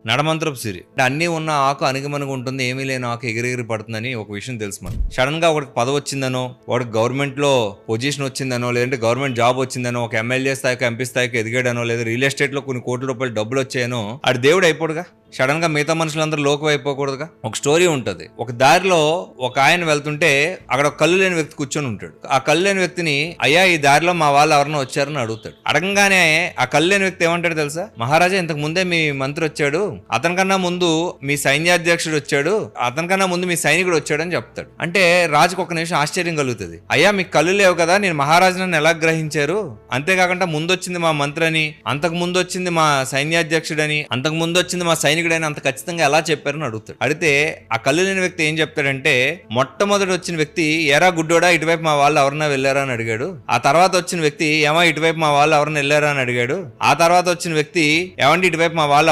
నడమంత్రపు సిరి అంటే అన్నీ ఉన్న ఆకు అణిగిమణిగి ఉంటుంది, ఏమీ లేని ఆకు ఎగిరెగిరి పడుతుందని ఒక విషయం తెలుసు మనకు. సడన్ గా ఒకటికి పదవి వచ్చిందనో, వాడికి గవర్నమెంట్ లో పొజిషన్ వచ్చిందనో, లేదంటే గవర్నమెంట్ జాబ్ వచ్చిందనో, ఒక ఎమ్మెల్యే స్థాయికి ఎంపీ స్థాయికి ఎదిగాడనో, లేదా రియల్ ఎస్టేట్ లో కొన్ని కోట్ల రూపాయలు డబ్బులు వచ్చాయనో ఆడు దేవుడు అయిపోడుగా. సడన్ గా మిగతా మనుషులందరూ లోకం అయిపోకూడదుగా. ఒక స్టోరీ ఉంటది. ఒక దారిలో ఒక ఆయన వెళ్తుంటే అక్కడ ఒక కళ్ళు లేని వ్యక్తి కూర్చొని ఉంటాడు. ఆ కళ్ళు లేని వ్యక్తిని, అయ్యా ఈ దారిలో మా వాళ్ళు ఎవరైనా వచ్చారని అడుగుతాడు. అడగంగానే ఆ కళ్ళు లేని వ్యక్తి ఏమంటాడు తెలుసా? మహారాజా, ఇంతకు ముందే మీ మంత్రి వచ్చాడు, అతనికన్నా ముందు మీ సైన్యాధ్యక్షుడు వచ్చాడు, అతనికన్నా ముందు మీ సైనికుడు వచ్చాడు అని చెప్తాడు. అంటే రాజుకు ఒక నిమిషం ఆశ్చర్యం కలుగుతుంది. అయ్యా మీకు కళ్ళు లేవు కదా, నేను మహారాజుని ఎలా గ్రహించారు? అంతేకాకుండా ముందు వచ్చింది మా మంత్రి అని, అంతకు ముందు వచ్చింది మా సైన్యాధ్యక్షుడని, అంతకు ముందు వచ్చింది మా సైనికుడని అంత ఖచ్చితంగా ఎలా చెప్పారని అడుగుతాడు. అడిగితే ఆ కళ్ళు లేని వ్యక్తి ఏం చెప్తాడంటే, మొట్టమొదటి వచ్చిన వ్యక్తి ఏరా గుడ్డోడా ఇటువైపు మా వాళ్ళు ఎవరన్నా వెళ్ళారా అని అడిగాడు. ఆ తర్వాత వచ్చిన వ్యక్తి ఏమో ఇటువైపు మా వాళ్ళు ఎవరన్నా వెళ్ళారా అని అడిగాడు. ఆ తర్వాత వచ్చిన వ్యక్తి ఏమండి ఇటువైపు మా వాళ్ళు